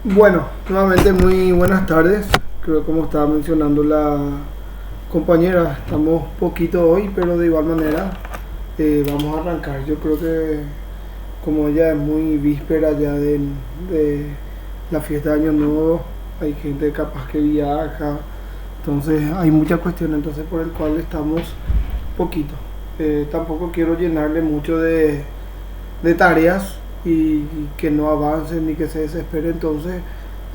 Bueno, nuevamente muy buenas tardes. Creo que como estaba mencionando la compañera, estamos poquito hoy, pero de igual manera vamos a arrancar. Yo creo que como ya es muy víspera ya de la fiesta de Año Nuevo, hay gente capaz que viaja, entonces hay muchas cuestiones, entonces por el cual estamos poquito. Tampoco quiero llenarle mucho de tareas y que no avancen ni que se desespere, entonces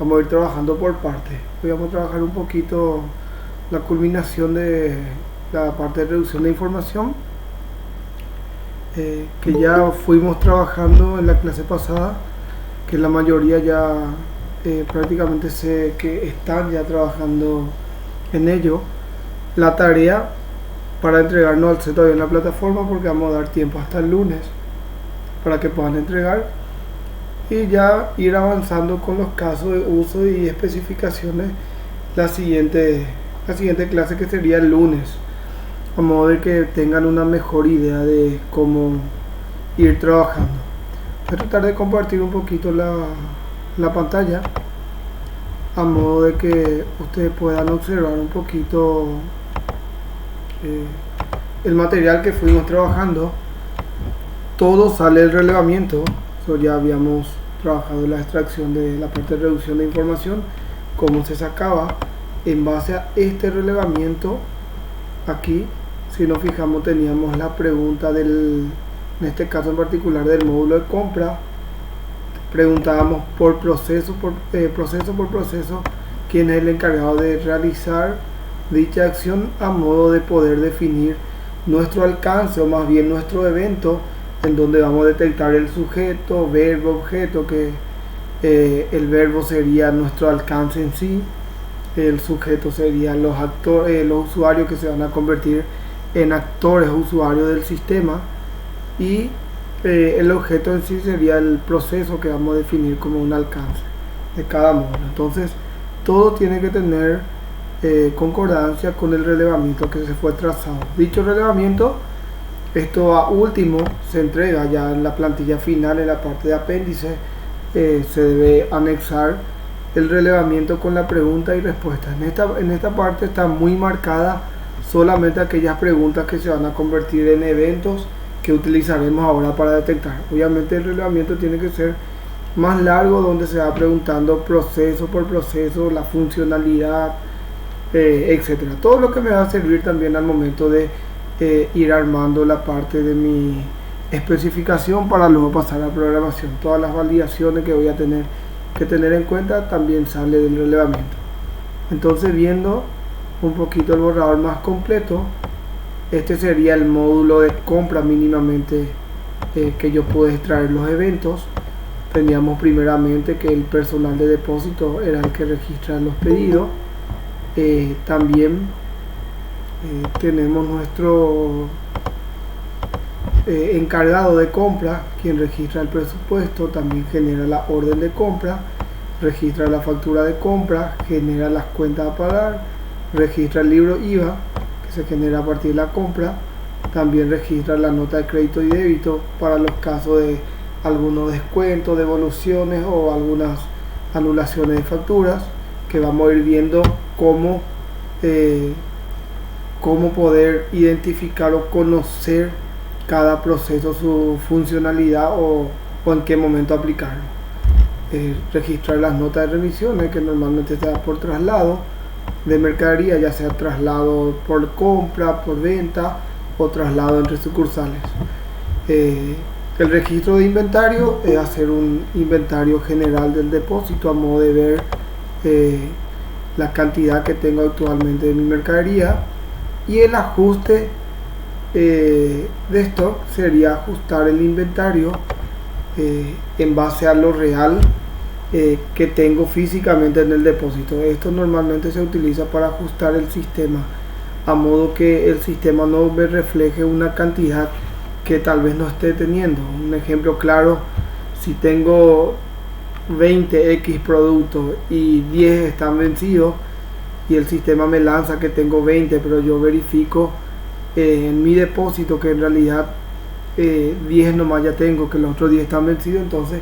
vamos a ir trabajando por parte. Hoy vamos a trabajar un poquito la culminación de la parte de reducción de información, que ya fuimos trabajando en la clase pasada, que la mayoría ya prácticamente sé que están ya trabajando en ello. La tarea para entregarnos al set todavía en la plataforma, porque vamos a dar tiempo hasta el lunes para que puedan entregar y ya ir avanzando con los casos de uso y especificaciones la siguiente, la siguiente clase, que sería el lunes, a modo de que tengan una mejor idea de cómo ir trabajando. Voy a tratar de compartir un poquito la pantalla, a modo de que ustedes puedan observar un poquito eh, el material que fuimos trabajando. Todo sale del relevamiento. Ya habíamos trabajado la extracción de la parte de reducción de información, cómo se sacaba en base a este relevamiento. Aquí, si nos fijamos, teníamos la pregunta en este caso en particular del módulo de compra. Preguntábamos por proceso por proceso quién es el encargado de realizar dicha acción, a modo de poder definir nuestro alcance, o más bien nuestro evento, en donde vamos a detectar el sujeto, verbo, objeto, que el verbo sería nuestro alcance en sí, el sujeto serían los actores, los usuarios que se van a convertir en actores o usuarios del sistema, y el objeto en sí sería el proceso que vamos a definir como un alcance de cada módulo. Entonces todo tiene que tener concordancia con el relevamiento que se fue trazado. Dicho relevamiento, esto a último se entrega ya en la plantilla final, en la parte de apéndice. Se debe anexar el relevamiento con la pregunta y respuesta. En esta parte está muy marcada solamente aquellas preguntas que se van a convertir en eventos que utilizaremos ahora para detectar. Obviamente el relevamiento tiene que ser más largo, donde se va preguntando proceso por proceso, la funcionalidad, etcétera. Todo lo que me va a servir también al momento de ir armando la parte de mi especificación, para luego pasar a programación. Todas las validaciones que voy a tener que tener en cuenta también sale del relevamiento. Entonces, viendo un poquito el borrador más completo, este sería el módulo de compra mínimamente, que yo puedo extraer los eventos. Teníamos primeramente que el personal de depósito era el que registra los pedidos. También tenemos nuestro encargado de compra, quien registra el presupuesto, también genera la orden de compra, registra la factura de compra, genera las cuentas a pagar, registra el libro IVA que se genera a partir de la compra, también registra la nota de crédito y débito para los casos de algunos descuentos, devoluciones o algunas anulaciones de facturas, que vamos a ir viendo cómo poder identificar o conocer cada proceso, su funcionalidad, o en qué momento aplicarlo. Registrar las notas de remisiones, que normalmente se da por traslado de mercadería, ya sea traslado por compra, por venta o traslado entre sucursales. El registro de inventario es hacer un inventario general del depósito, a modo de ver la cantidad que tengo actualmente de mi mercadería. Y el ajuste de stock sería ajustar el inventario en base a lo real que tengo físicamente en el depósito. Esto normalmente se utiliza para ajustar el sistema, a modo que el sistema no me refleje una cantidad que tal vez no esté teniendo. Un ejemplo claro: si tengo 20x productos y 10 están vencidos, y el sistema me lanza que tengo 20, pero yo verifico en mi depósito que en realidad 10 nomás ya tengo, que los otros 10 están vencidos, entonces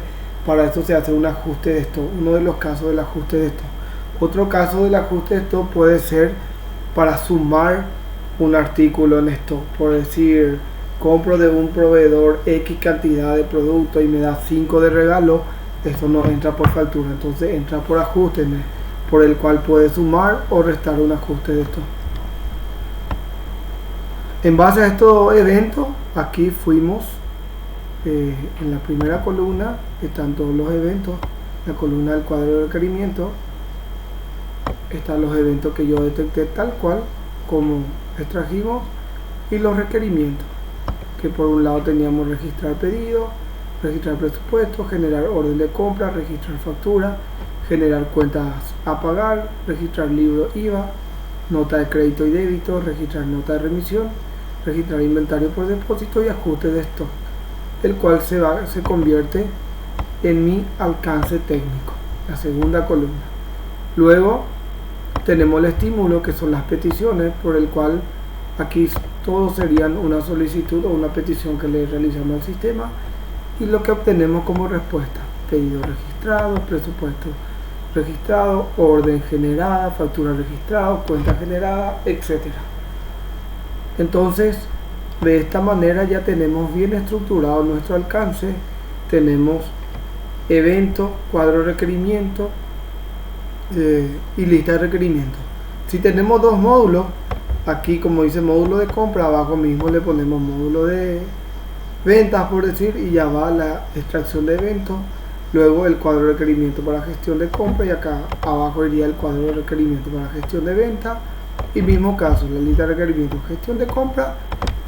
Para esto se hace un ajuste de stock, uno de los casos del ajuste de stock. Otro caso del ajuste de stock puede ser para sumar un artículo en stock, por decir, compro de un proveedor X cantidad de producto y me da 5 de regalo, esto no entra por factura, entonces entra por ajuste, por el cual puede sumar o restar un ajuste de stock. En base a estos eventos, aquí fuimos en la primera columna están todos los eventos, la columna del cuadro de requerimiento están los eventos que yo detecté tal cual como extrajimos, y los requerimientos, que por un lado teníamos registrar pedido, registrar presupuesto, generar orden de compra, registrar factura, generar cuentas a pagar, registrar libro IVA, nota de crédito y débito, registrar nota de remisión, registrar inventario por depósito y ajuste de stock, el cual se convierte en mi alcance técnico, la segunda columna. Luego tenemos el estímulo, que son las peticiones, por el cual aquí todos serían una solicitud o una petición que le realizamos al sistema, y lo que obtenemos como respuesta: pedido registrado, presupuesto registrado, orden generada, factura registrada, cuenta generada, etcétera. Entonces, de esta manera ya tenemos bien estructurado nuestro alcance. Tenemos evento, cuadro de requerimiento y lista de requerimientos. Si tenemos dos módulos, aquí como dice módulo de compra, abajo mismo le ponemos módulo de ventas, por decir, y ya va la extracción de eventos, luego el cuadro de requerimiento para gestión de compra, y acá abajo iría el cuadro de requerimiento para gestión de venta, y mismo caso, la lista de requerimientos, gestión de compra,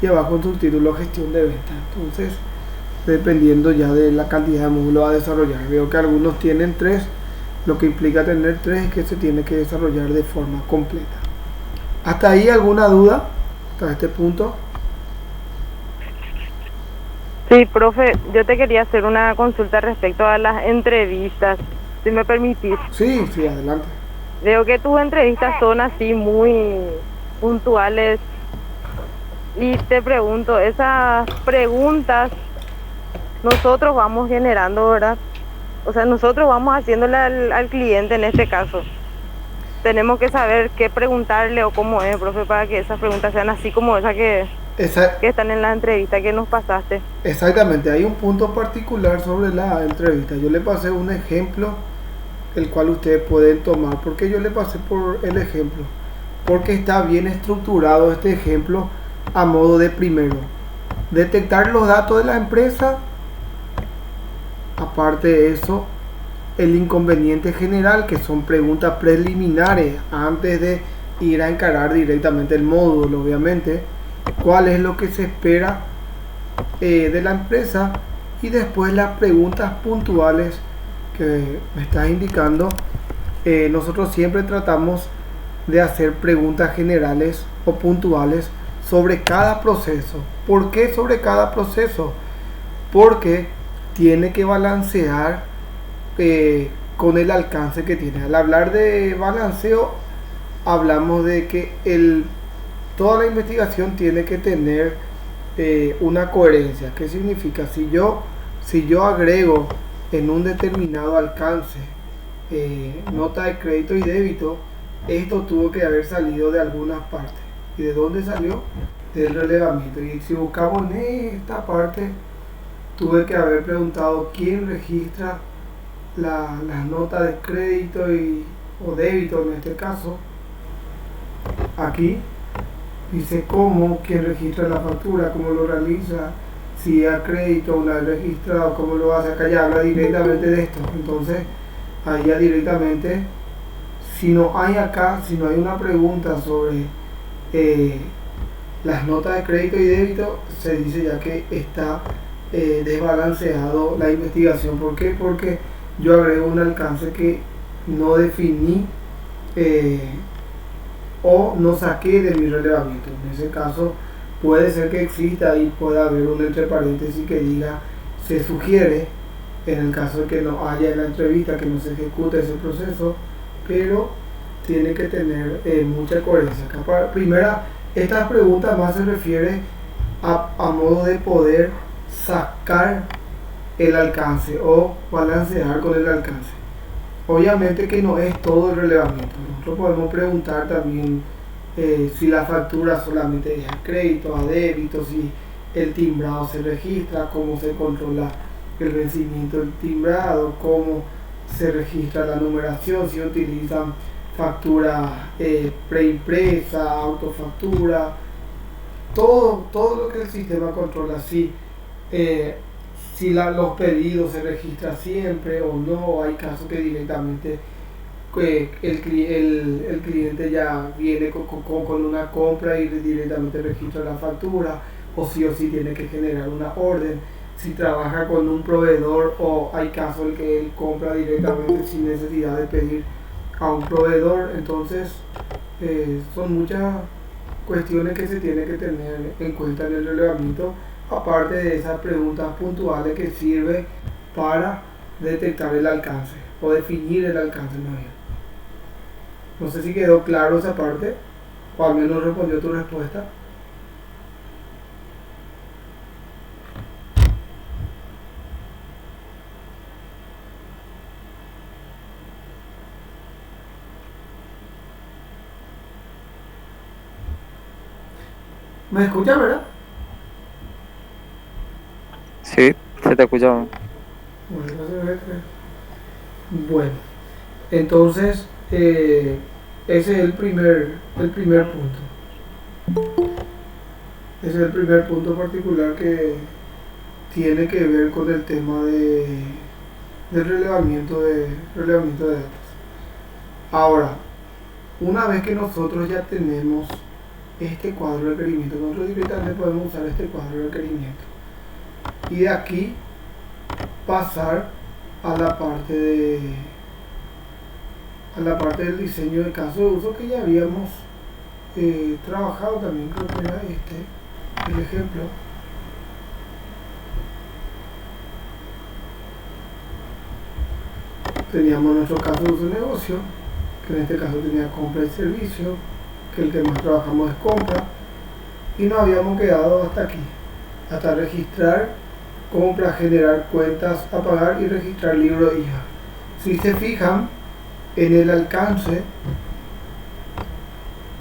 y abajo en subtítulo gestión de venta. Entonces, dependiendo ya de la cantidad de módulos a desarrollar, veo que algunos tienen 3, lo que implica tener 3 es que se tiene que desarrollar de forma completa. ¿Hasta ahí alguna duda? ¿Hasta este punto? Sí, profe, yo te quería hacer una consulta respecto a las entrevistas, si me permitís. Sí, adelante. Veo que tus entrevistas son así muy puntuales y te pregunto, esas preguntas nosotros vamos generando, ¿verdad? O sea, nosotros vamos haciéndole al cliente en este caso. Tenemos que saber qué preguntarle o cómo es, profe, para que esas preguntas sean así como esas que están en la entrevista que nos pasaste. Exactamente, hay un punto particular sobre la entrevista. Yo le pasé un ejemplo, el cual ustedes pueden tomar. ¿Por qué yo le pasé por el ejemplo? Porque está bien estructurado este ejemplo a modo de primero. Detectar los datos de la empresa. Aparte de eso, el inconveniente general, que son preguntas preliminares antes de ir a encarar directamente el módulo, obviamente. ¿Cuál es lo que se espera de la empresa? Y después las preguntas puntuales que me estás indicando. Nosotros siempre tratamos de hacer preguntas generales o puntuales sobre cada proceso. ¿Por qué sobre cada proceso? Porque tiene que balancear con el alcance que tiene. Al hablar de balanceo, hablamos de que toda la investigación tiene que tener una coherencia. ¿Qué significa? Si yo agrego en un determinado alcance nota de crédito y débito, esto tuvo que haber salido de algunas partes. ¿Y de dónde salió? Del relevamiento. Y si buscamos en esta parte, tuve que haber preguntado quién registra las notas de crédito o débito en este caso. Aquí dice quién registra la factura, cómo lo realiza, si a crédito una vez registrado, cómo lo hace. Acá ya habla directamente de esto. Entonces, ahí ya directamente, si no hay una pregunta sobre las notas de crédito y débito, se dice ya que está desbalanceado la investigación. ¿Por qué? Porque yo agrego un alcance que no definí o no saqué de mi relevamiento. En ese caso puede ser que exista y pueda haber un entre paréntesis que diga se sugiere, en el caso de que no haya en la entrevista, que no se ejecute ese proceso, pero tiene que tener mucha coherencia. Primera, esta pregunta más se refiere a modo de poder sacar el alcance o balancear con el alcance. Obviamente que no es todo el relevamiento. Nosotros podemos preguntar también si la factura solamente es a crédito, a débito, si el timbrado se registra, cómo se controla el vencimiento del timbrado, cómo se registra la numeración, si utilizan factura preimpresa, autofactura, todo lo que el sistema controla, si los pedidos se registran siempre o no, hay casos que directamente el cliente ya viene con una compra y directamente registra la factura, o sí tiene que generar una orden, si trabaja con un proveedor o hay casos en que él compra directamente sin necesidad de pedir a un proveedor. Entonces son muchas cuestiones que se tiene que tener en cuenta en el relevamiento, aparte de esas preguntas puntuales que sirve para detectar el alcance o definir el alcance. No sé si quedó claro esa parte o al menos respondió tu respuesta. ¿Me escuchas, verdad? Sí, se te escucha. Bueno, entonces ese es el primer punto. Ese es el primer punto particular que tiene que ver con el tema del relevamiento de datos. Ahora, una vez que nosotros ya tenemos este cuadro de requerimiento, nosotros directamente podemos usar este cuadro de requerimiento y de aquí pasar a la parte del diseño de caso de uso que ya habíamos trabajado también. Creo que era el ejemplo. Teníamos nuestro caso de uso de negocio, que en este caso tenía compra y servicio, que el que más trabajamos es compra, y nos habíamos quedado hasta aquí, hasta registrar compra, generar cuentas a pagar y registrar libro IVA. Si se fijan en el alcance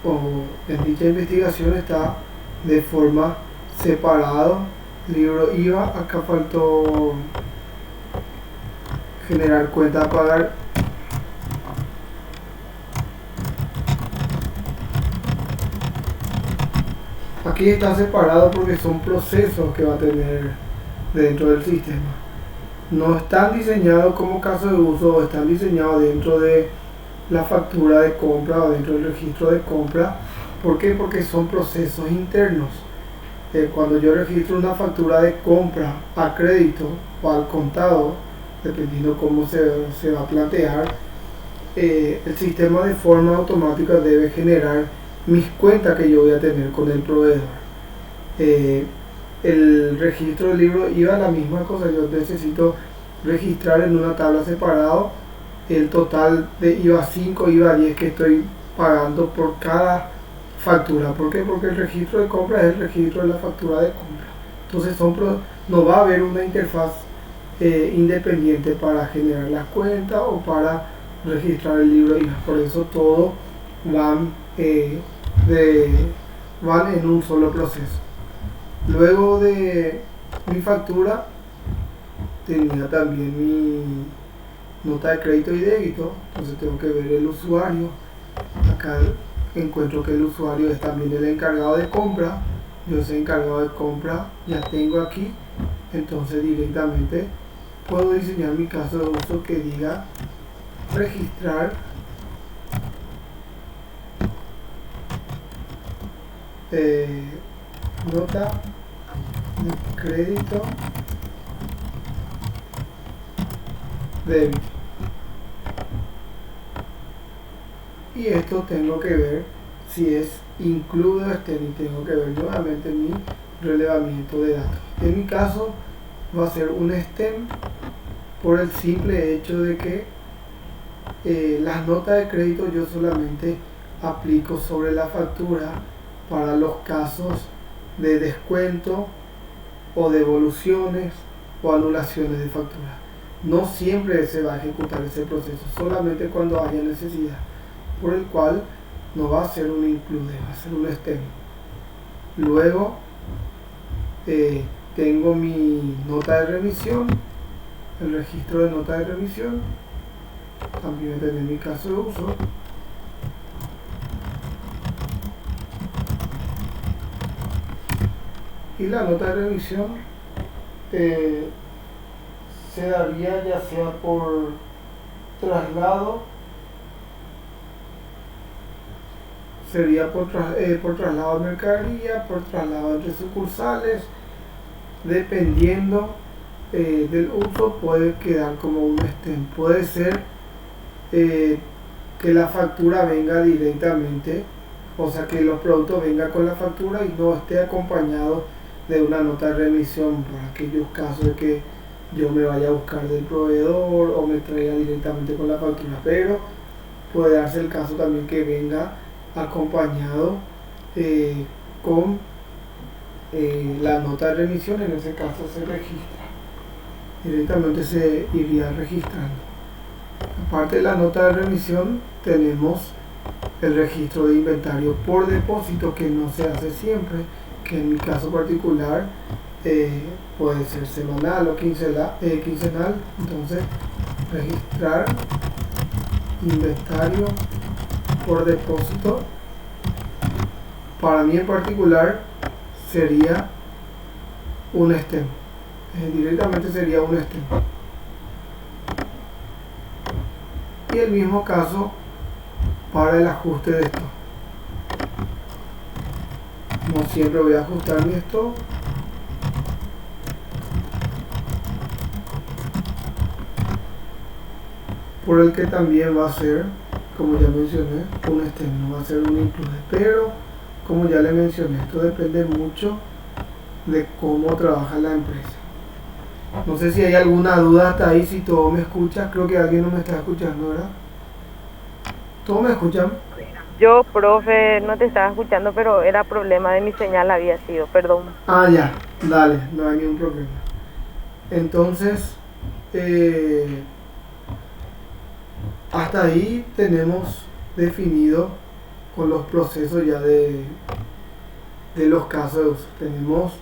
o en dicha investigación está de forma separado libro IVA. Acá faltó generar cuenta a pagar. Aquí está separado porque son procesos que va a tener dentro del sistema. No están diseñados como caso de uso, están diseñados dentro de la factura de compra o dentro del registro de compra. ¿Por qué? Porque son procesos internos. Cuando yo registro una factura de compra a crédito o al contado, dependiendo cómo se va a plantear, el sistema de forma automática debe generar mis cuentas que yo voy a tener con el proveedor. El registro del libro IVA, la misma cosa. Yo necesito registrar en una tabla separado el total de IVA 5, IVA 10 que estoy pagando por cada factura. ¿Por qué? Porque el registro de compra es el registro de la factura de compra. Entonces no va a haber una interfaz independiente para generar las cuentas o para registrar el libro IVA. Por eso todo van en un solo proceso. Luego de mi factura tenía también mi nota de crédito y débito, entonces tengo que ver el usuario. Acá encuentro que el usuario es también el encargado de compra. Yo ese encargado de compra ya tengo aquí, entonces directamente puedo diseñar mi caso de uso que diga registrar nota de crédito débito, y esto tengo que ver si es incluido y tengo que ver nuevamente mi relevamiento de datos. En mi caso va a ser un STEM por el simple hecho de que las notas de crédito yo solamente aplico sobre la factura para los casos de descuento o devoluciones o anulaciones de factura. No siempre se va a ejecutar ese proceso, solamente cuando haya necesidad, por el cual no va a ser un include, va a ser un externo. Luego tengo mi nota de remisión, el registro de nota de remisión, también voy a tener mi caso de uso. Y la nota de remisión se daría ya sea por traslado, sería por traslado de mercadería, por traslado entre sucursales, dependiendo del uso puede quedar como un STEM. Puede ser que la factura venga directamente, o sea que los productos vengan con la factura y no esté acompañado de una nota de remisión para aquellos casos de que yo me vaya a buscar del proveedor o me traiga directamente con la factura, pero puede darse el caso también que venga acompañado con la nota de remisión. En ese caso se registra, directamente se iría registrando. Aparte de la nota de remisión tenemos el registro de inventario por depósito, que no se hace siempre, que en mi caso particular puede ser semanal o quincenal. Entonces registrar inventario por depósito para mí en particular sería un STEM, directamente sería un STEM. Y el mismo caso para el ajuste de esto. No siempre voy a ajustar mi esto. Por el que también va a ser, como ya mencioné, un STEM, no va a ser un include. Pero, como ya le mencioné, esto depende mucho de cómo trabaja la empresa. No sé si hay alguna duda hasta ahí, si todo me escucha. Creo que alguien no me está escuchando, ¿verdad? ¿Todos me escuchan? Yo, profe, no te estaba escuchando, pero era problema de mi señal, había sido, perdón. Ah, ya, dale, no hay ningún problema. Entonces, hasta ahí tenemos definido con los procesos ya de los casos de uso. Tenemos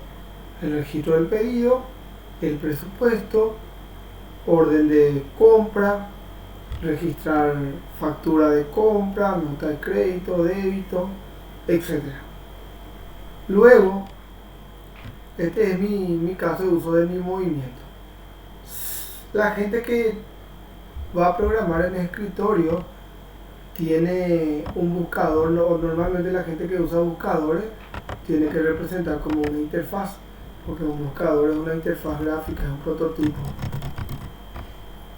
el registro del pedido, el presupuesto, orden de compra, registrar factura de compra, nota de crédito, débito, etc. Luego, este es mi caso de uso de mi movimiento. La gente que va a programar en escritorio tiene un buscador, normalmente la gente que usa buscadores tiene que representar como una interfaz, porque un buscador es una interfaz gráfica, es un prototipo.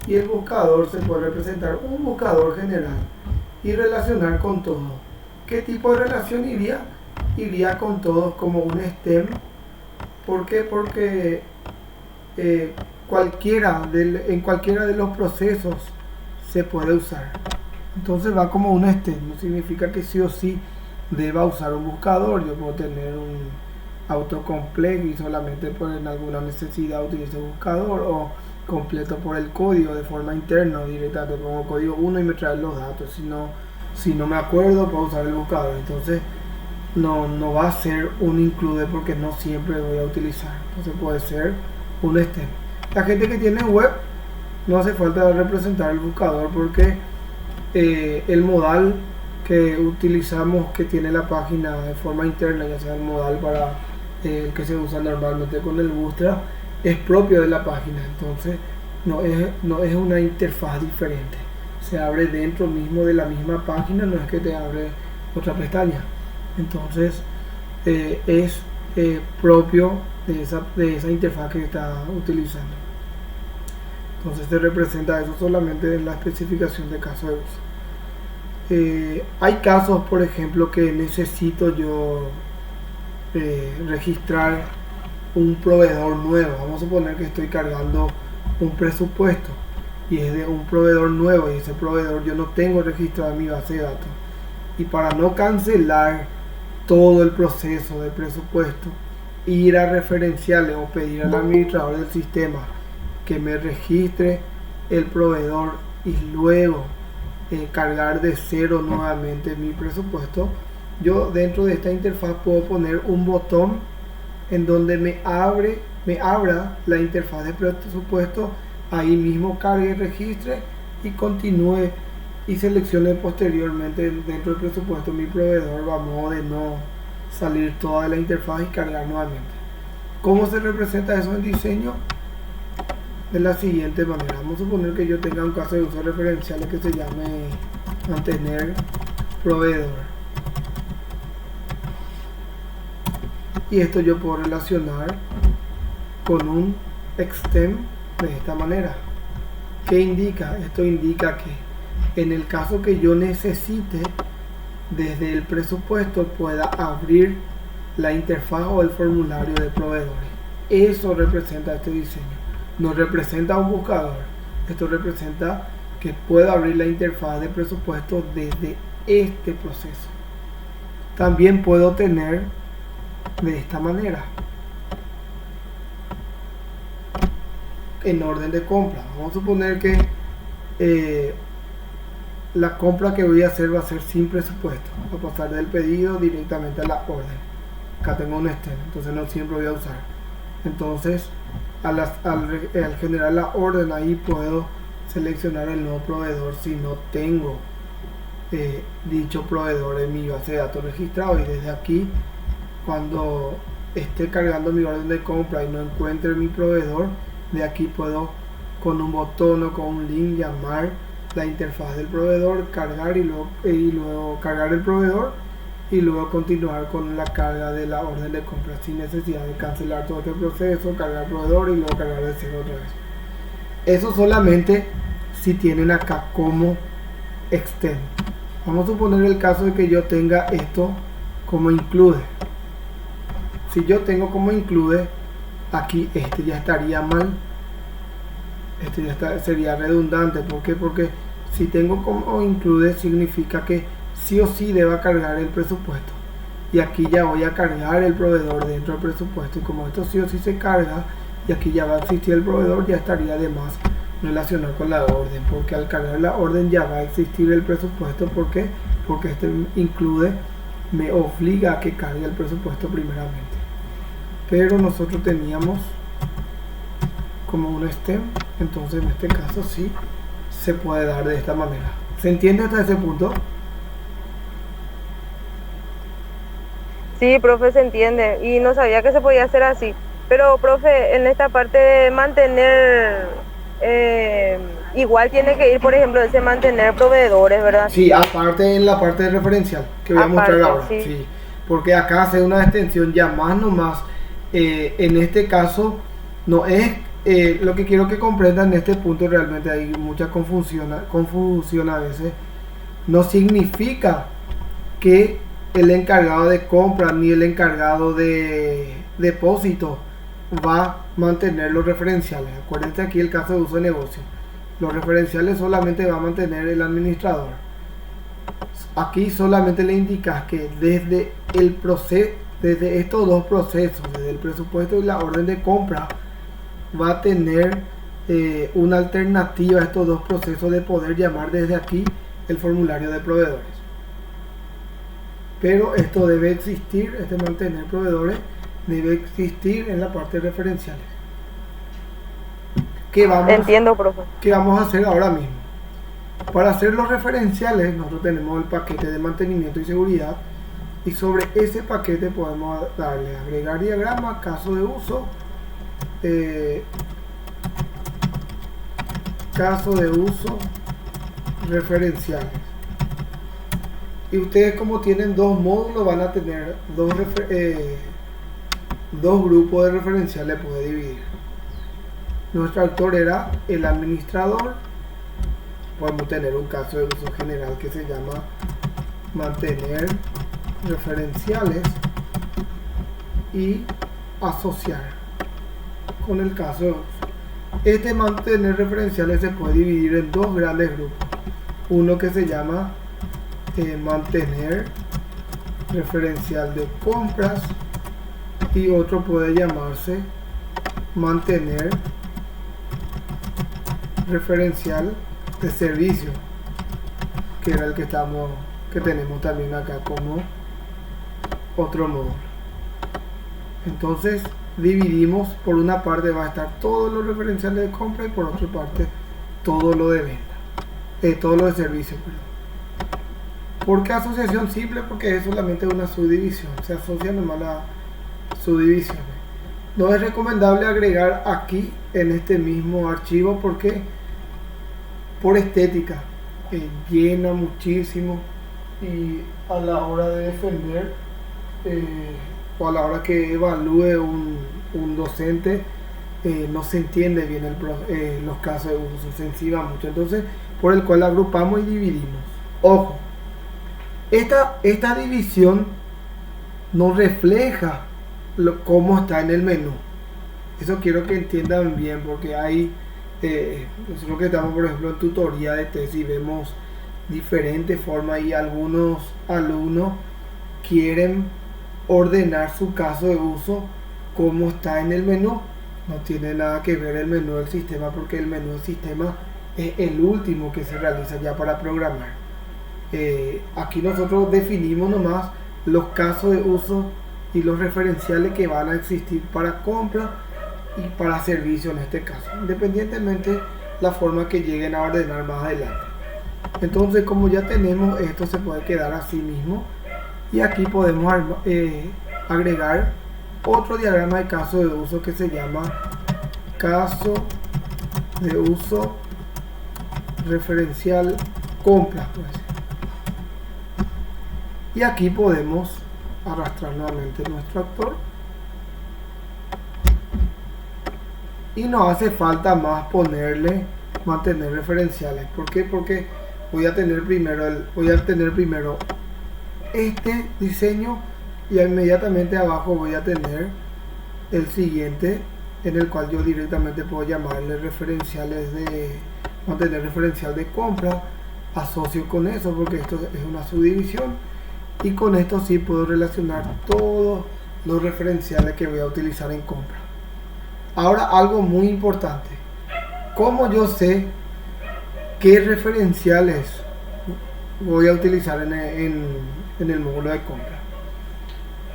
Y el buscador se puede representar un buscador general y relacionar con todo. ¿Qué tipo de relación iría? Iría con todos como un STEM. ¿Por qué? Porque en cualquiera de los procesos se puede usar. Entonces va como un STEM. No significa que sí o sí deba usar un buscador. Yo puedo tener un autocomplete y solamente por en alguna necesidad utilizo un buscador, o completo por el código de forma interna, directamente pongo código 1 y me trae los datos. Si no me acuerdo, puedo usar el buscador. Entonces no va a ser un include, porque no siempre voy a utilizar. Entonces puede ser un STEM. La gente que tiene web no hace falta representar el buscador, porque el modal que utilizamos, que tiene la página de forma interna, ya sea el modal para el que se usa normalmente con el Bootstrap, es propio de la página. Entonces no es una interfaz diferente, se abre dentro mismo de la misma página, no es que te abre otra pestaña. Entonces es propio de esa interfaz que está utilizando. Entonces se representa eso solamente en la especificación de caso de uso. Hay casos, por ejemplo, que necesito yo registrar un proveedor nuevo. Vamos a suponer que estoy cargando un presupuesto y es de un proveedor nuevo, y ese proveedor yo no tengo registrado en mi base de datos. Y para no cancelar todo el proceso de presupuesto, ir a referenciales o pedir al administrador del sistema que me registre el proveedor y luego cargar de cero nuevamente mi presupuesto, yo dentro de esta interfaz puedo poner un botón en donde me abra la interfaz de presupuesto, ahí mismo cargue, registre y continúe y seleccione posteriormente dentro del presupuesto mi proveedor, a modo de no salir toda la interfaz y cargar nuevamente. ¿Cómo se representa eso en diseño? De la siguiente manera. Vamos a suponer que yo tenga un caso de uso referencial que se llame mantener proveedor, y esto yo puedo relacionar con un extem de esta manera. ¿Qué indica? Esto indica que en el caso que yo necesite, desde el presupuesto pueda abrir la interfaz o el formulario de proveedores. Eso representa este diseño. No representa un buscador. Esto representa que puedo abrir la interfaz de presupuesto desde este proceso. También puedo tener de esta manera, en orden de compra. Vamos a suponer que la compra que voy a hacer va a ser sin presupuesto, va a pasar del pedido directamente a la orden. Acá tengo un extem, entonces no siempre voy a usar. Entonces al generar la orden, ahí puedo seleccionar el nuevo proveedor si no tengo dicho proveedor en mi base de datos registrado, y desde aquí, cuando esté cargando mi orden de compra y no encuentre mi proveedor, de aquí puedo con un botón o con un link llamar la interfaz del proveedor, cargar y luego cargar el proveedor y luego continuar con la carga de la orden de compra sin necesidad de cancelar todo este proceso, cargar el proveedor y luego cargar de cero otra vez. Eso solamente si tienen acá como extend. Vamos a suponer el caso de que yo tenga esto como include. Si yo tengo como include, aquí este ya estaría mal. Este ya sería redundante. ¿Por qué? Porque si tengo como include, significa que sí o sí deba cargar el presupuesto. Y aquí ya voy a cargar el proveedor dentro del presupuesto. Y como esto sí o sí se carga, y aquí ya va a existir el proveedor, ya estaría de más relacionar con la orden. Porque al cargar la orden ya va a existir el presupuesto. ¿Por qué? Porque este include me obliga a que cargue el presupuesto primeramente. Pero nosotros teníamos como un stem, entonces en este caso sí se puede dar de esta manera. ¿Se entiende hasta ese punto? Sí, profe, se entiende. Y no sabía que se podía hacer así. Pero, profe, en esta parte de mantener, igual tiene que ir, por ejemplo, ese mantener proveedores, ¿verdad? Sí, aparte en la parte de referencial, que voy a mostrar ahora. Sí. Sí, porque acá hace una extensión ya más nomás. En este caso, no es lo que quiero que comprendan en este punto. Realmente hay mucha confusión a veces. No significa que el encargado de compra ni el encargado de depósito va a mantener los referenciales. Acuérdense aquí el caso de uso de negocio. Los referenciales solamente va a mantener el administrador. Aquí solamente le indicas que desde el proceso, desde estos dos procesos, desde el presupuesto y la orden de compra, va a tener una alternativa a estos dos procesos de poder llamar desde aquí el formulario de proveedores. Pero esto debe existir, este mantener proveedores debe existir en la parte de referenciales. Entiendo, profe. ¿Qué vamos a hacer ahora mismo? Para hacer los referenciales, nosotros tenemos el paquete de mantenimiento y seguridad, y sobre ese paquete podemos darle agregar diagrama, caso de uso, referenciales. Y ustedes, como tienen dos módulos, van a tener dos grupos de referenciales, puede dividir. Nuestro autor era el administrador. Podemos tener un caso de uso general que se llama mantener referenciales y asociar con el caso de uso. Este mantener referenciales se puede dividir en dos grandes grupos. Uno que se llama mantener referencial de compras y otro puede llamarse mantener referencial de servicio, que era el que tenemos también acá como otro módulo. Entonces dividimos, por una parte va a estar todos los referenciales de compra y por otra parte todo lo de venta, todo lo de servicio, perdón. ¿Por qué asociación simple? Porque es solamente una subdivisión, se asocia nomás las subdivisiones. No es recomendable agregar aquí en este mismo archivo porque por estética llena muchísimo y a la hora de defender o a la hora que evalúe un docente no se entiende bien los casos de uso, se encima mucho, entonces por el cual agrupamos y dividimos. Ojo, esta división no refleja cómo está en el menú. Eso quiero que entiendan bien, porque hay nosotros que estamos por ejemplo en tutoría de tesis vemos diferentes formas y algunos alumnos quieren ordenar su caso de uso como está en el menú. No tiene nada que ver el menú del sistema, porque el menú del sistema es el último que se realiza ya para programar. Aquí nosotros definimos nomás los casos de uso y los referenciales que van a existir para compra y para servicio en este caso, independientemente la forma que lleguen a ordenar más adelante. Entonces, como ya tenemos esto, se puede quedar así mismo y aquí podemos agregar otro diagrama de caso de uso que se llama caso de uso referencial compra, pues. Y aquí podemos arrastrar nuevamente nuestro actor y no hace falta más mantener referenciales. ¿Por qué? Porque voy a tener primero este diseño y inmediatamente abajo voy a tener el siguiente, en el cual yo directamente puedo llamarle referenciales de mantener referencial de compra, asocio con eso porque esto es una subdivisión. Y con esto sí puedo relacionar todos los referenciales que voy a utilizar en compra. Ahora, algo muy importante. ¿Cómo yo sé qué referenciales voy a utilizar en el módulo de compra?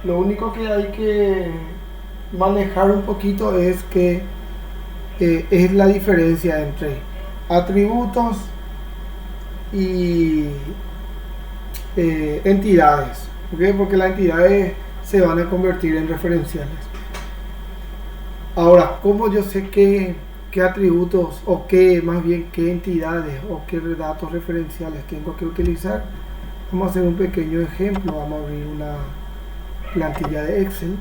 Lo único que hay que manejar un poquito es que es la diferencia entre atributos y entidades, ¿okay? Porque las entidades se van a convertir en referenciales. Ahora, ¿cómo yo sé qué atributos o qué entidades o qué datos referenciales tengo que utilizar? Vamos a hacer un pequeño ejemplo. Vamos a abrir una plantilla de Excel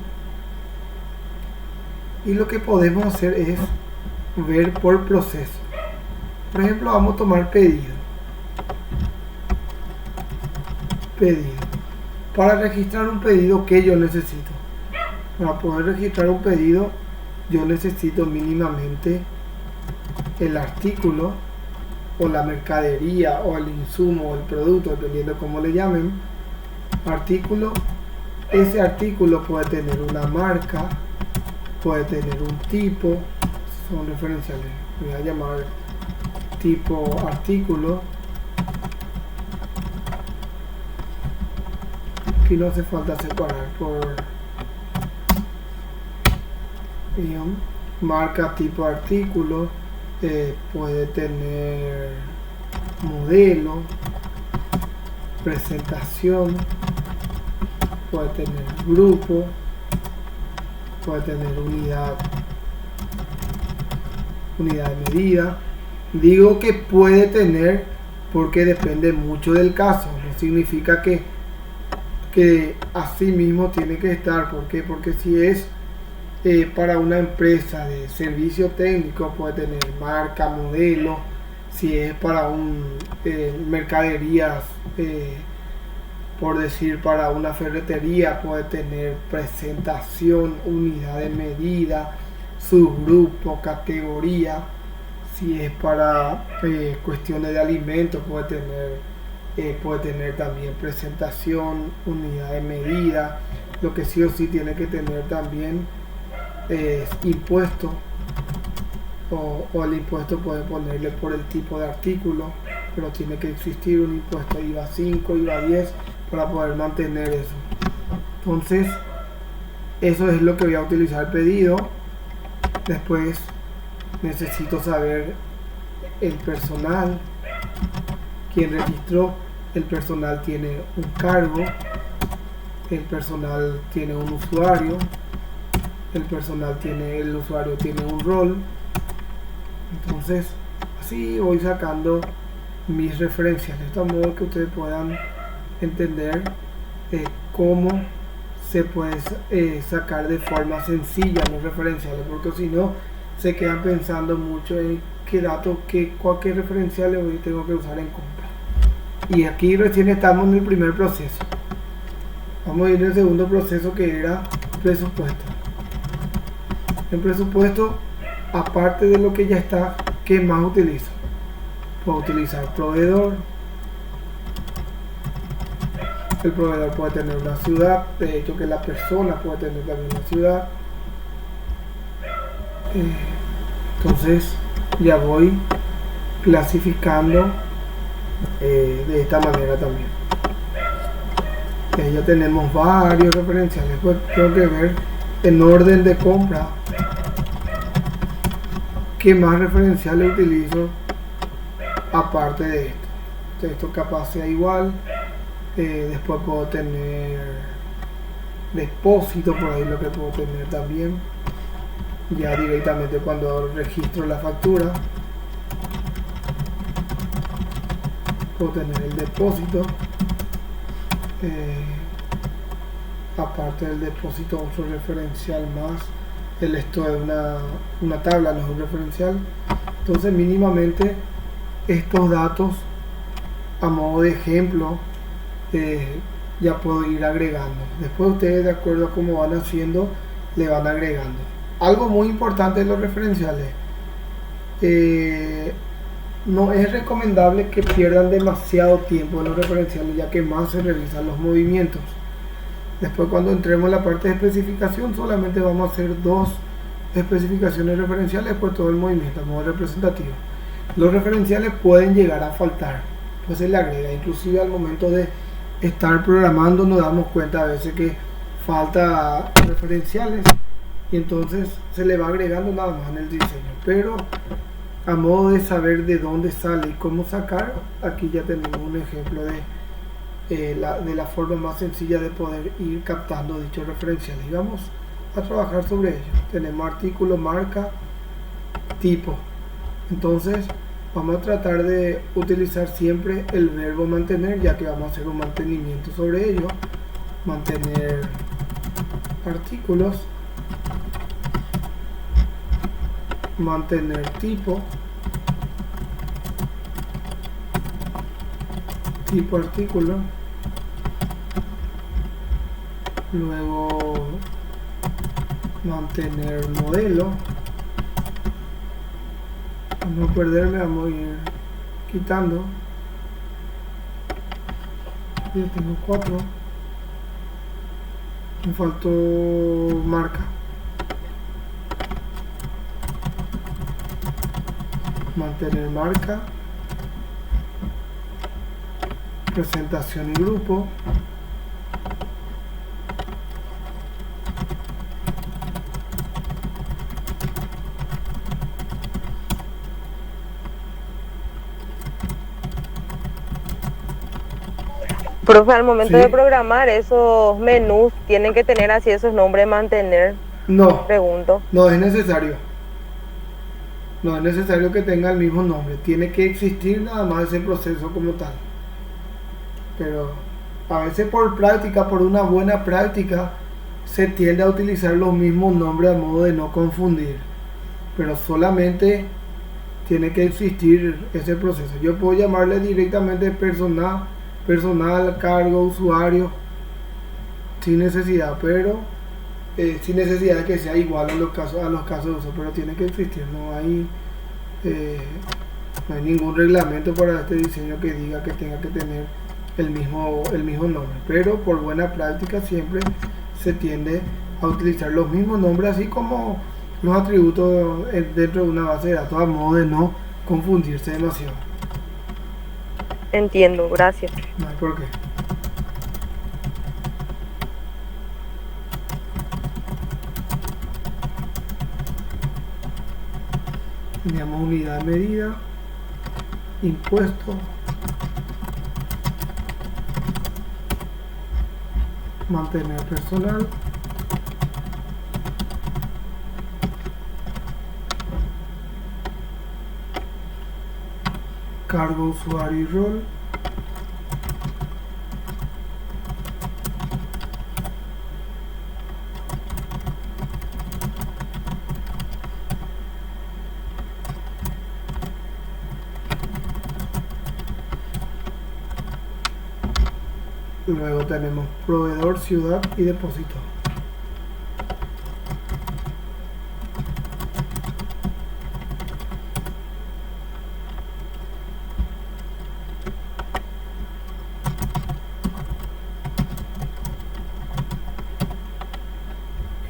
y lo que podemos hacer es ver por proceso. Por ejemplo, vamos a tomar pedido. Para registrar un pedido, ¿qué yo necesito? Para poder registrar un pedido yo necesito mínimamente el artículo o la mercadería o el insumo o el producto, dependiendo cómo le llamen. Artículo, ese artículo puede tener una marca, puede tener un tipo, son referenciales, voy a llamar tipo artículo. Aquí no hace falta separar por marca, tipo artículo, puede tener modelo, presentación, puede tener grupo, puede tener unidad de medida. Digo que puede tener porque depende mucho del caso, no significa que así mismo tiene que estar. ¿Por qué? Porque si es para una empresa de servicio técnico puede tener marca, modelo. Si es para mercaderías, por decir para una ferretería, puede tener presentación, unidad de medida, subgrupo, categoría. Si es para cuestiones de alimentos puede tener también presentación, unidad de medida. Lo que sí o sí tiene que tener también es impuesto, o el impuesto puede ponerle por el tipo de artículo, pero tiene que existir un impuesto IVA 5, IVA 10 para poder mantener eso. Entonces, eso es lo que voy a utilizar el pedido. Después necesito saber el personal, quién registró. El personal tiene un cargo, el personal tiene un usuario, el usuario tiene un rol. Entonces, así voy sacando mis referencias, de tal modo que ustedes puedan entender cómo se puede sacar de forma sencilla los referenciales, porque si no se quedan pensando mucho en qué dato, cualquier referencial hoy tengo que usar en compra. Y aquí recién estamos en el primer proceso. Vamos a ir al segundo proceso, que era presupuesto. En presupuesto, aparte de lo que ya está, ¿qué más utilizo? Puedo utilizar proveedor. El proveedor puede tener una ciudad, de hecho que la persona puede tener también una ciudad. Entonces ya voy clasificando de esta manera también. Ya tenemos varios referenciales, pues tengo que ver en orden de compra qué más referenciales utilizo aparte de esto. Entonces, esto capaz sea igual. Después puedo tener depósito, por ahí lo que puedo tener también ya directamente cuando registro la factura. Puedo tener el depósito, aparte del depósito otro referencial más. Esto es una tabla, no es un referencial. Entonces mínimamente estos datos a modo de ejemplo ya puedo ir agregando. Después ustedes, de acuerdo a cómo van haciendo, le van agregando. Algo muy importante de los referenciales, no es recomendable que pierdan demasiado tiempo en los referenciales, ya que más se revisan los movimientos. Después, cuando entremos en la parte de especificación, solamente vamos a hacer 2 especificaciones referenciales por todo el movimiento a modo representativo. Los referenciales pueden llegar a faltar, pues se le agrega, inclusive al momento de estar programando nos damos cuenta a veces que falta referenciales y entonces se le va agregando nada más en el diseño. Pero a modo de saber de dónde sale y cómo sacar, aquí ya tenemos un ejemplo de la forma más sencilla de poder ir captando dichos referenciales. Y vamos a trabajar sobre ello. Tenemos artículo, marca, tipo. Entonces vamos a tratar de utilizar siempre el verbo mantener, ya que vamos a hacer un mantenimiento sobre ello. Mantener artículos, mantener tipo, tipo artículo, luego mantener modelo. Para no perderme, vamos a ir quitando. Ya tengo 4. Me faltó marca. Mantener marca. Presentación y grupo. Profe, al momento Sí. de programar esos menús, ¿tienen que tener así esos nombres, mantener? No, Pregunto. no es necesario. No es necesario que tenga el mismo nombre. Tiene que existir nada más ese proceso como tal. Pero a veces por práctica, por una buena práctica, se tiende a utilizar los mismos nombres a modo de no confundir. Pero solamente tiene que existir ese proceso. Yo puedo llamarle directamente personal, cargo, usuario, sin necesidad, pero sin necesidad de que sea igual a los casos de uso, pero tiene que existir. No hay ningún reglamento para este diseño que diga que tenga que tener el mismo nombre, pero por buena práctica siempre se tiende a utilizar los mismos nombres, así como los atributos dentro de una base de datos, a modo de no confundirse demasiado. Entiendo, gracias. No hay por qué. Teníamos unidad de medida, impuesto, mantener personal, cargo, usuario y rol, luego tenemos proveedor, ciudad y depósito.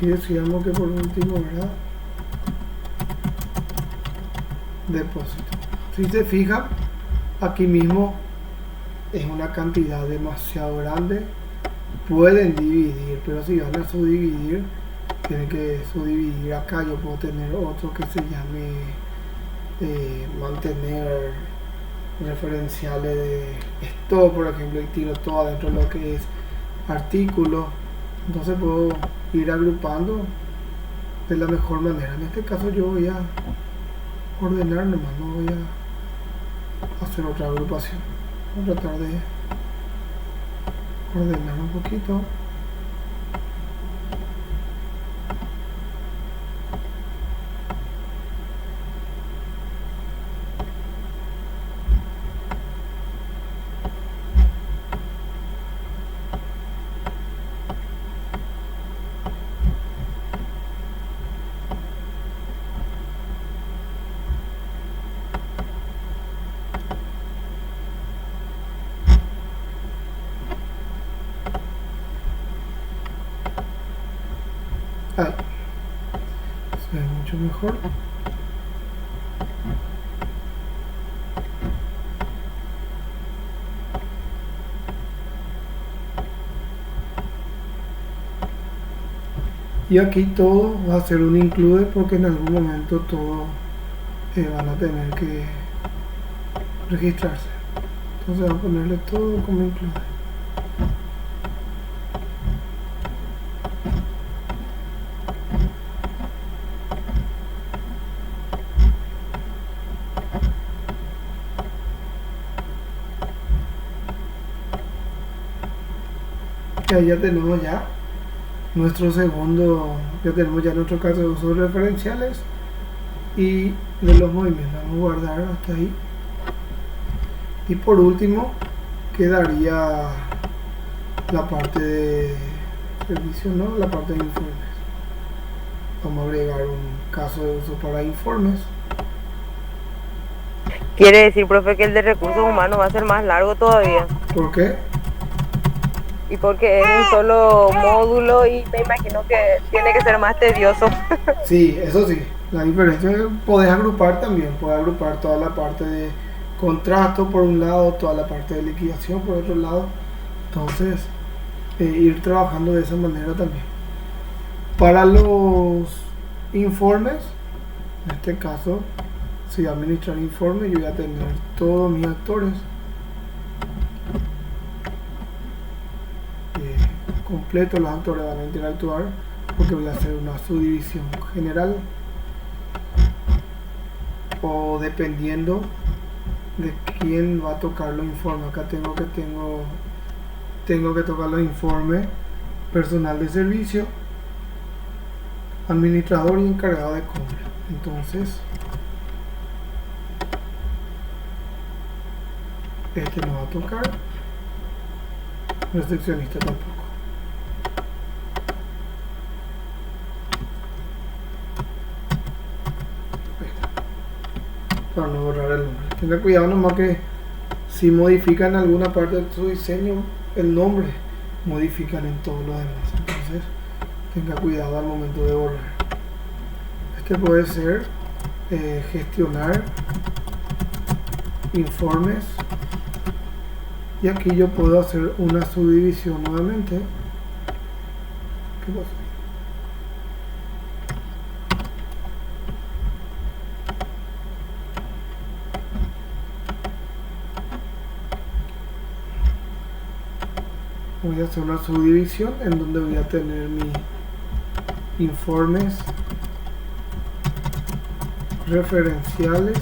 Y decíamos que por último, ¿verdad? Depósito. Si se fijan, aquí mismo es una cantidad demasiado grande. Pueden dividir, pero si van a subdividir, tienen que subdividir acá. Yo puedo tener otro que se llame mantener referenciales de stock, por ejemplo, y tiro todo adentro de lo que es artículo. Entonces puedo ir agrupando de la mejor manera. En este caso yo voy a ordenar nomás, no voy a hacer otra agrupación. Voy a tratar de ordenar un poquito. Ahí se ve mucho mejor. Y aquí todo va a ser un include, porque en algún momento todo van a tener que registrarse. Entonces vamos a ponerle todo como include. Y ahí ya tenemos nuestro segundo, ya tenemos ya nuestro caso de usos referenciales y de los movimientos. Vamos a guardar hasta ahí. Y por último quedaría la parte de servicio, ¿no? La parte de informes. Vamos a agregar un caso de uso para informes. Quiere decir, profe, que el de recursos humanos va a ser más largo todavía. ¿Por qué? Y porque es un solo módulo y me imagino que tiene que ser más tedioso. Sí, eso sí. La diferencia es que podés agrupar también. Podés agrupar toda la parte de contrato por un lado, toda la parte de liquidación por otro lado. Entonces, ir trabajando de esa manera también. Para los informes, en este caso, si voy a administrar informes, yo voy a tener todos mis actores completos. Los actores van a interactuar porque voy a hacer una subdivisión general, o dependiendo de quién va a tocar los informes. Acá tengo que tocar los informes: personal de servicio, administrador y encargado de compra. Entonces este no va a tocar, recepcionista tampoco. Para no borrar el nombre. Tenga cuidado nomás que si modifican alguna parte de su diseño el nombre, modifican en todo lo demás. Entonces tenga cuidado al momento de borrar. Este puede ser gestionar informes, y aquí yo puedo hacer una subdivisión nuevamente. ¿Qué pasa? Voy a hacer una subdivisión en donde voy a tener mis informes referenciales.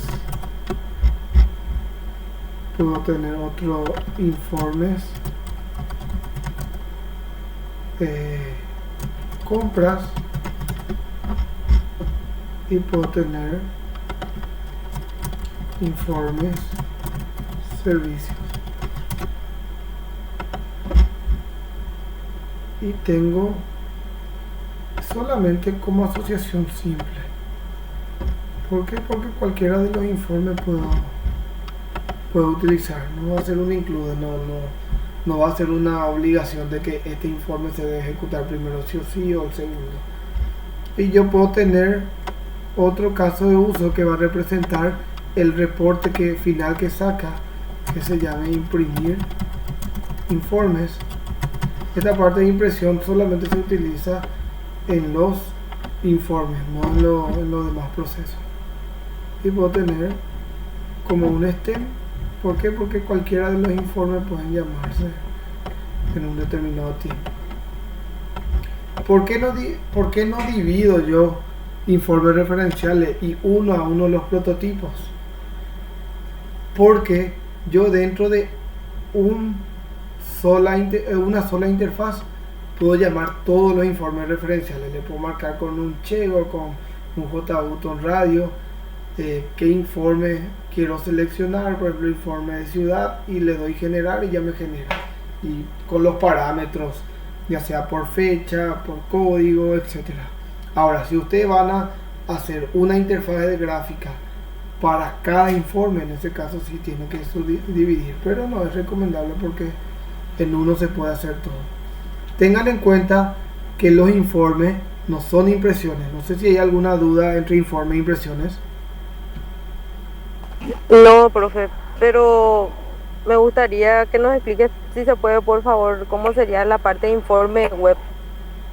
Puedo tener otros informes compras, y puedo tener informes servicios, y tengo solamente como asociación simple. ¿Por qué? Porque cualquiera de los informes puedo utilizar. No va a ser un include, no va a ser una obligación de que este informe se debe ejecutar primero sí o sí, o el segundo. Y yo puedo tener otro caso de uso que va a representar el reporte final que saca, que se llame imprimir informes. Esta parte de impresión solamente se utiliza en los informes, no en los demás procesos. Y puedo tener como un stem. ¿Por qué? Porque cualquiera de los informes pueden llamarse en un determinado tiempo. ¿Por qué no divido yo informes referenciales y uno a uno los prototipos? Porque yo dentro de una sola interfaz puedo llamar todos los informes referenciales. Le puedo marcar con un chego, con un JButton radio, qué informe quiero seleccionar, por ejemplo informe de ciudad, y le doy generar y ya me genera, y con los parámetros ya sea por fecha, por código, etcétera. Ahora, si ustedes van a hacer una interfaz de gráfica para cada informe, en ese caso sí tienen que dividir, pero no es recomendable porque en uno se puede hacer todo. Tengan en cuenta que los informes no son impresiones. No sé si hay alguna duda entre informes e impresiones. No, profe, pero me gustaría que nos explique, si se puede, por favor, cómo sería la parte de informe web.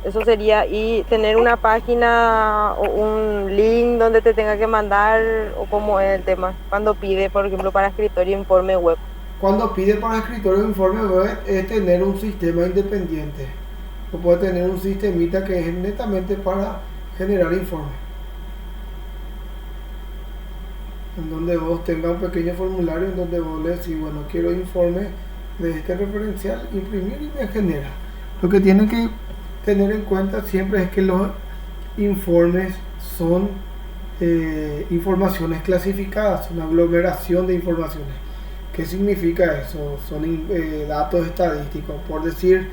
Eso sería, y tener una página o un link donde te tenga que mandar, o cómo es el tema cuando pide, por ejemplo, para escritorio informe web. Cuando pide para escritorio informe web es tener un sistema independiente, o puede tener un sistemita que es netamente para generar informes, en donde vos tengas un pequeño formulario en donde vos le decís, bueno, quiero informe de este referencial, imprimir, y me genera. Lo que tienen que tener en cuenta siempre es que los informes son informaciones clasificadas, una aglomeración de informaciones. ¿Qué significa eso? Son datos estadísticos, por decir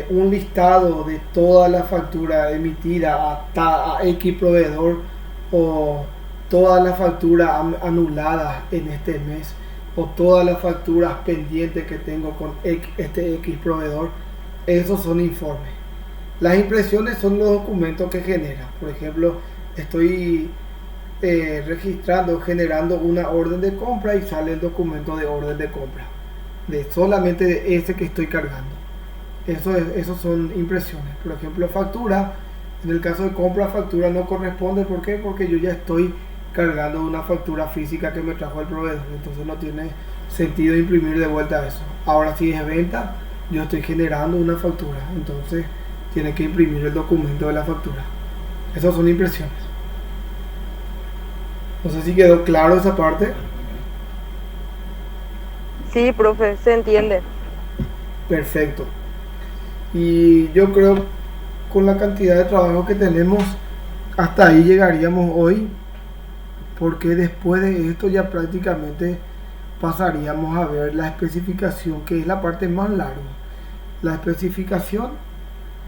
un listado de toda la factura emitida a X proveedor, o todas las facturas anuladas en este mes, o todas las facturas pendientes que tengo con este X proveedor. Esos son informes. Las impresiones son los documentos que genera. Por ejemplo, estoy generando una orden de compra, y sale el documento de orden de compra, solamente de ese que estoy cargando. Esos son impresiones. Por ejemplo, factura, en el caso de compra, factura no corresponde. ¿Por qué? Porque yo ya estoy cargando una factura física que me trajo el proveedor, entonces no tiene sentido imprimir de vuelta eso. Ahora, si es venta, yo estoy generando una factura, entonces tiene que imprimir el documento de la factura. Esas son impresiones. No sé si quedó claro esa parte. Sí, profe, se entiende. Perfecto. Y yo creo, con la cantidad de trabajo que tenemos, hasta ahí llegaríamos hoy, porque después de esto ya prácticamente pasaríamos a ver la especificación, que es la parte más larga. La especificación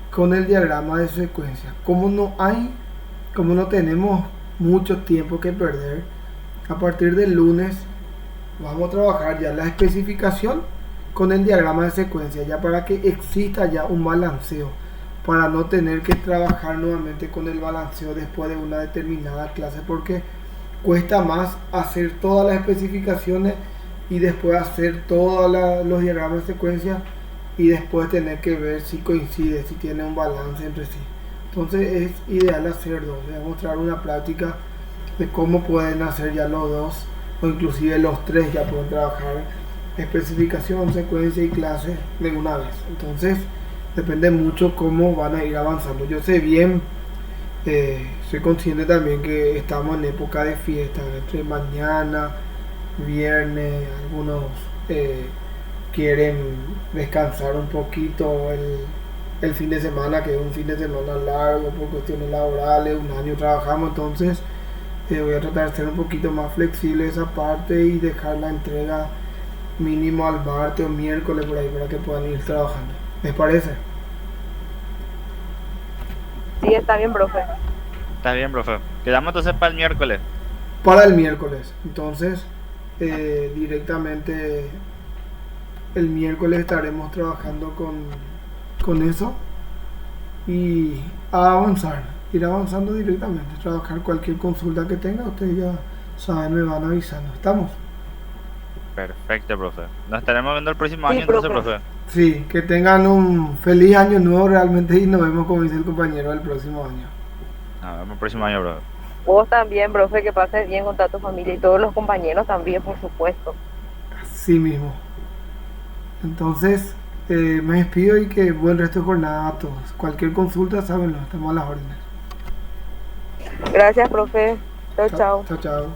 con el diagrama de secuencia. Como no tenemos mucho tiempo que perder, a partir del lunes vamos a trabajar ya la especificación con el diagrama de secuencia, ya para que exista ya un balanceo. para no tener que trabajar nuevamente con el balanceo después de una determinada clase, porque cuesta más hacer todas las especificaciones y después hacer todos los diagramas de secuencia y después tener que ver si coincide, si tiene un balance entre sí. Entonces es ideal hacer dos. Voy a mostrar una práctica de cómo pueden hacer ya los dos, o inclusive los tres ya pueden trabajar especificación, secuencia y clase de una vez. Entonces depende mucho cómo van a ir avanzando. Yo sé bien, soy consciente también que estamos en época de fiesta, entre mañana, viernes, algunos quieren descansar un poquito el fin de semana, que es un fin de semana largo por cuestiones laborales, un año trabajamos, entonces voy a tratar de ser un poquito más flexible esa parte y dejar la entrega mínimo al martes o miércoles por ahí para que puedan ir trabajando. ¿Les parece? Sí, está bien, profe. Está bien, profe. Quedamos entonces para el miércoles. Para el miércoles. Entonces, directamente el miércoles estaremos trabajando con eso y a avanzar, ir avanzando directamente, trabajar cualquier consulta que tenga, ustedes ya saben, me van avisando. ¿Estamos? Perfecto, profe. Nos estaremos viendo el próximo Sí, año entonces, profe. profe. Sí, que tengan un feliz año nuevo realmente y nos vemos, como dice el compañero, el próximo año. Nos vemos el próximo año, profe. Vos también, profe, que pases bien con toda tu familia y todos los compañeros también, por supuesto. Así mismo. Entonces, me despido y que buen resto de jornada a todos. Cualquier consulta, sábenlo, estamos a las órdenes. Gracias, profe. Chao, chao. Chao, chao.